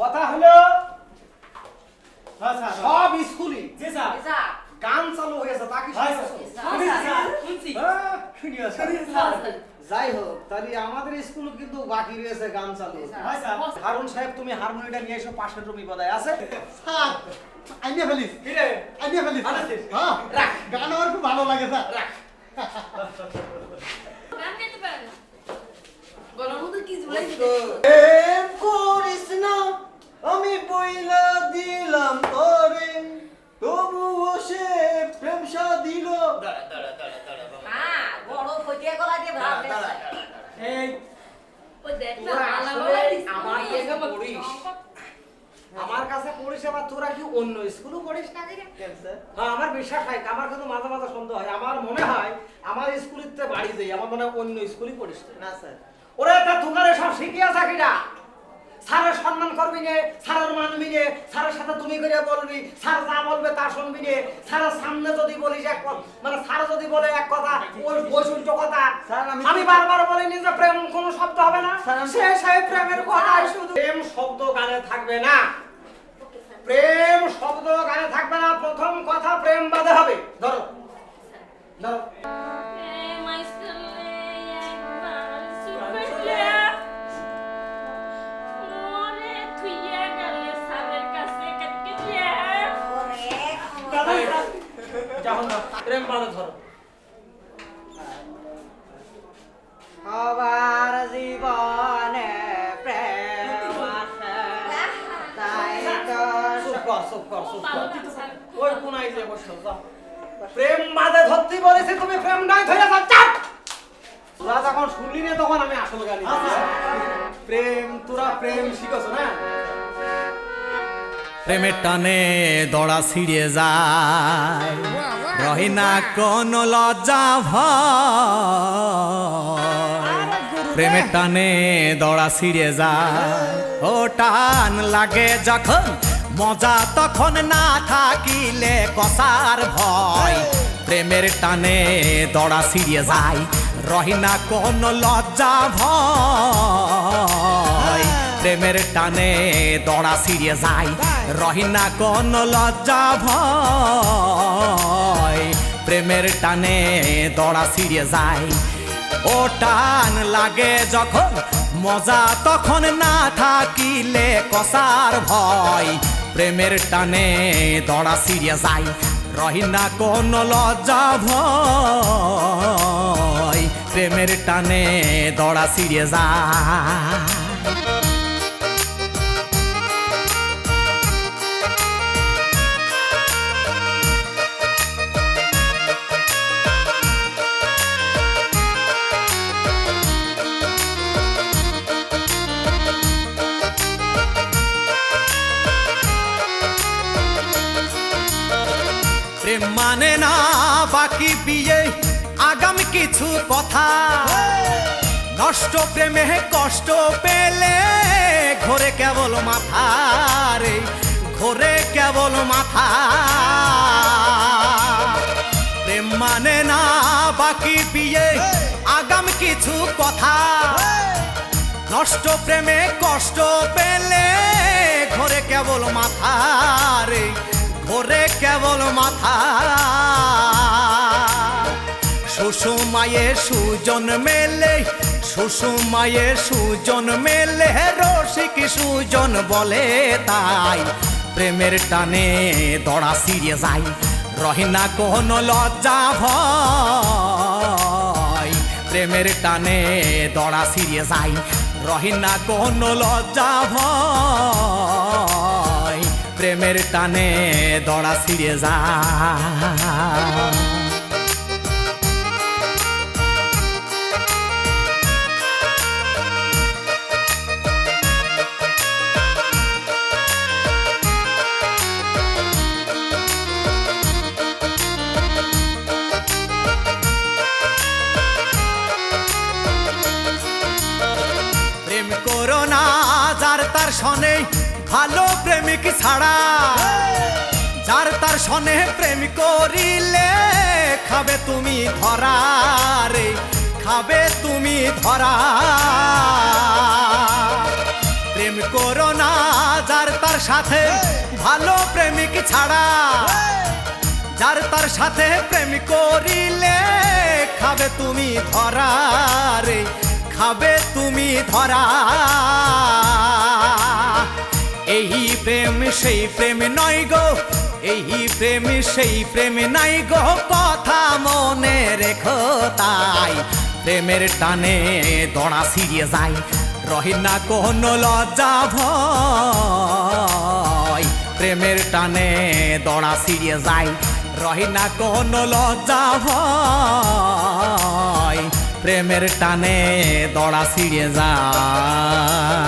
কথা হলো সব স্কুলে গান চালু হয়েছে তা কি যাই হোক তাহলে আমাদের স্কুল কিন্তু বাকি রয়েছে গান চালু। হারুন সাহেব তুমি হারমোনিয়ামটা নিয়ে এসো, পাশের রুমি বাজায় আছে। আইডিয়া ফেলিস আইডিয়া ফেলিস হ্যাঁ রাখ, গান আমার খুব ভালো লাগে স্যার। রাখ গান গাইতে পারেন গলার মধ্যে কি ঝুলাই প্রেম করিস না আমি বইলা দিলাম তোরে, তবুও সে প্রেম দিল। হ্যাঁ বড় ফটিয়া গলা দিয়ে ভাব এই ওই দেখ না তোরা আলা আসলে আমার আমার কাছে পড়িস, আমার কাছে পড়িস, আবার তোরা কি অন্য স্কুলও পড়িস না? হ্যাঁ আমার বিশ্বাস হয়, আমার কিন্তু মাঝে মাঝে সন্দেহ হয়, আমার মনে হয় আমার স্কুলিতে বাড়ি যাই, আমার মনে হয় অন্য স্কুলই পড়িস না। স্যার ওরে তা তোকারে সব শিখিয়া থাকিটা, স্যারের সম্মান করবি নে, স্যারের মানবি নে, স্যারের সাথে তুমি করে বলবি, স্যার যা বলবে তা শুনবি নে, স্যারের সামনে যদি বলিস এক মানে স্যার যদি বলে এক কথা ওই উল্টো কথা। আমি বারবার বলিনি যে প্রেম কোনো শব্দ হবে না, সে সেই প্রেমের কথাই শুধু। প্রেম শব্দ গানে থাকবে না, প্রেম শব্দ গানে থাকবে না, প্রথম কথা প্রেম বাদে হবে। ধরো ধরো প্রেম বাদে ধরো। সবার জীবনে প্রেম আছে, তাই তো চুপ কর, চুপ কর, চুপ কর। ওই কোনায় যে বসে যাও। প্রেম বাদে ধরতে বলেছি, তুমি প্রেম নাই ধরে যাও। চাপ! তোরা যখন শুনলি না তখন আমি আসল গালি দিছি। প্রেম তোরা প্রেম শিখছ না? প্রেমের টানে দড়া ছিড়ে যায়, রহি না কোন লজ্জা ভয়। প্রেমের টানে দড়া ছিড়ে যায়, ও টান লাগে যখন মজা তখন না থাকিলে কসার ভয়। প্রেমের টানে দড়া ছিড়ে যায়, রহি না কোন লজ্জা ভয়। প্রেমের টানে দড়া ছিড়ে যায়, রহি না কোন লজ্জা ভয়। প্রেমের টানে দড়া ছিড়ে যায়, ও টান লাগে যখন মজা তখন না থাকিলে কসার ভয়। প্রেমের টানে দড়া ছিড়ে যায়, রহি না কোন লজ্জা ভয়। প্রেমের টানে দড়া ছিড়ে যায়। প্রেম মানে না বাকি বিয়ে আগাম কিছু কথা, নষ্ট প্রেমে কষ্ট পেলে ঘোরে কেবল মাথা রে, ঘোরে কেবল মাথা। প্রেম মানে না বাকি বিয়ে আগাম কিছু কথা, নষ্ট প্রেমে কষ্ট পেলে ঘোরে কেবল মাথা রে, ঘোরে কেবল মাথা। সুষুমায়ে সুজন মেলে, সুষুমায়ে সুজন মেলে, রসিক সুজন বলে তাই। প্রেমের টানে দড়া ছিড়ে যায়, রহি না কোন লজ্জা ভয়। প্রেমের টানে দড়া ছিড়ে যায়, রহি না কোন লজ্জা ভয়। প্রেমের টানে দড়া ছিড়ে যায়। প্রেম করো না যার তার সনে, ভালো প্রেমিক ছাড়া। যার তার সনে প্রেম করিলে খাবে তুমি ধরা রে, খাবে তুমি ধরা। যার তার সাথে ভালো প্রেমিক ছাড়া, যার তার সাথে প্রেম করিলে খাবে তুমি ধরা রে, খাবে তুমি ধরা। এই প্রেম সেই প্রেম নয় গো, এই প্রেম সেই প্রেম নাই গো, কথা মনে রেখো তাই। প্রেমের টানে দড়া ছিঁড়িয়ে যায়, রহে না কোনো লজ্জা ভয়। প্রেমের টানে দড়া ছিঁড়িয়ে যায়, রহে না কোনো লজ্জা ভয়। প্রেমের টানে দড়া ছিঁড়িয়ে যায়।